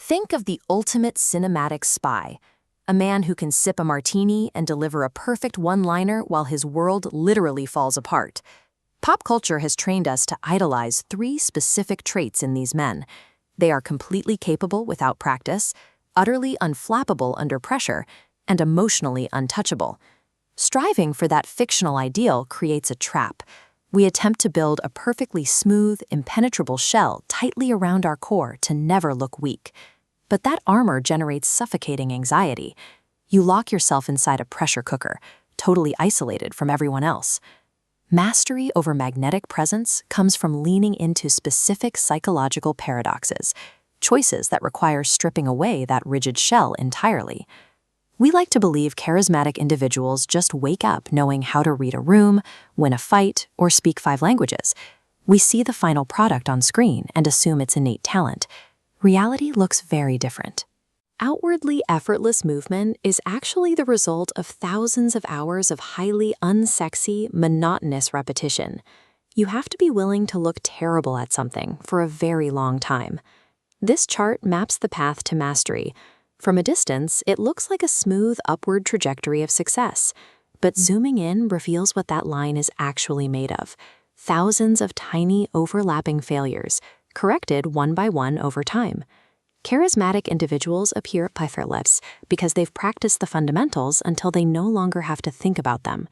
Think of the ultimate cinematic spy, a man who can sip a martini and deliver a perfect one-liner while his world literally falls apart. Pop culture has trained us to idolize three specific traits in these men. They are completely capable without practice, utterly unflappable under pressure, and emotionally untouchable. Striving for that fictional ideal creates a trap. We attempt to build a perfectly smooth, impenetrable shell tightly around our core to never look weak. But that armor generates suffocating anxiety. You lock yourself inside a pressure cooker, totally isolated from everyone else. Mastery over magnetic presence comes from leaning into specific psychological paradoxes, choices that require stripping away that rigid shell entirely. We like to believe charismatic individuals just wake up knowing how to read a room, win a fight, or speak 5 languages. We see the final product on screen and assume it's innate talent. Reality looks very different. Outwardly effortless movement is actually the result of thousands of hours of highly unsexy, monotonous repetition. You have to be willing to look terrible at something for a very long time. This chart maps the path to mastery. From a distance, it looks like a smooth upward trajectory of success, but zooming in reveals what that line is actually made of. Thousands of tiny, overlapping failures, corrected one by one over time. Charismatic individuals appear effortless because they've practiced the fundamentals until they no longer have to think about them.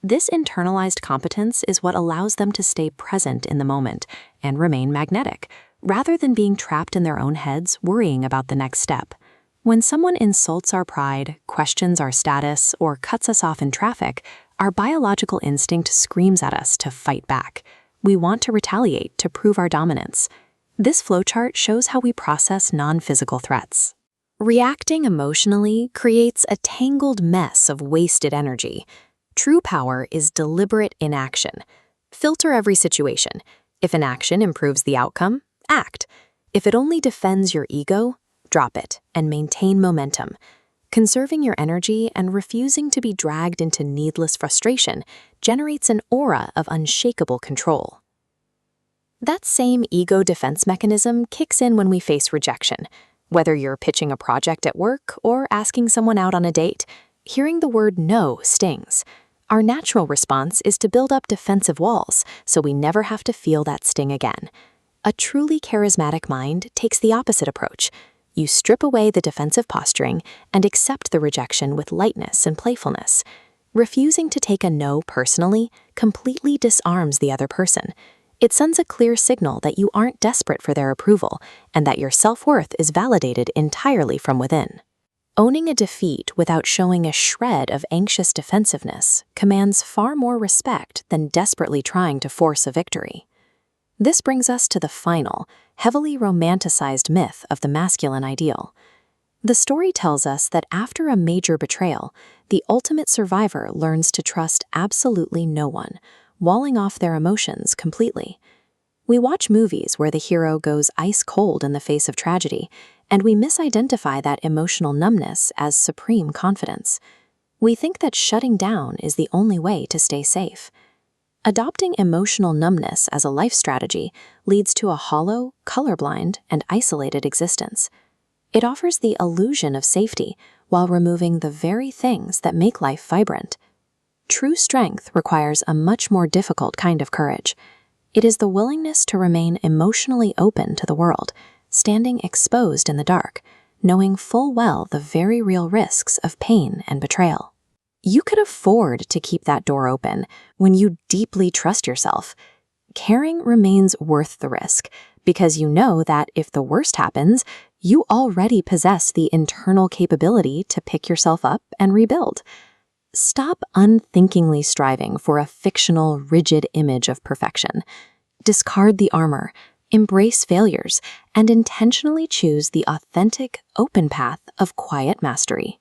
This internalized competence is what allows them to stay present in the moment and remain magnetic, rather than being trapped in their own heads worrying about the next step. When someone insults our pride, questions our status, or cuts us off in traffic, our biological instinct screams at us to fight back. We want to retaliate to prove our dominance. This flowchart shows how we process non-physical threats. Reacting emotionally creates a tangled mess of wasted energy. True power is deliberate inaction. Filter every situation. If an action improves the outcome, act. If it only defends your ego, drop it and maintain momentum. Conserving your energy and refusing to be dragged into needless frustration generates an aura of unshakable control. That same ego defense mechanism kicks in when we face rejection. Whether you're pitching a project at work or asking someone out on a date, hearing the word no stings. Our natural response is to build up defensive walls so we never have to feel that sting again. A truly charismatic mind takes the opposite approach. You strip away the defensive posturing and accept the rejection with lightness and playfulness. Refusing to take a no personally completely disarms the other person. It sends a clear signal that you aren't desperate for their approval and that your self-worth is validated entirely from within. Owning a defeat without showing a shred of anxious defensiveness commands far more respect than desperately trying to force a victory. This brings us to the final, heavily romanticized myth of the masculine ideal. The story tells us that after a major betrayal, the ultimate survivor learns to trust absolutely no one, walling off their emotions completely. We watch movies where the hero goes ice cold in the face of tragedy, and we misidentify that emotional numbness as supreme confidence. We think that shutting down is the only way to stay safe. Adopting emotional numbness as a life strategy leads to a hollow, colorblind, and isolated existence. It offers the illusion of safety while removing the very things that make life vibrant. True strength requires a much more difficult kind of courage. It is the willingness to remain emotionally open to the world, standing exposed in the dark, knowing full well the very real risks of pain and betrayal. You could afford to keep that door open when you deeply trust yourself. Caring remains worth the risk because you know that if the worst happens, you already possess the internal capability to pick yourself up and rebuild. Stop unthinkingly striving for a fictional, rigid image of perfection. Discard the armor, embrace failures, and intentionally choose the authentic, open path of quiet mastery.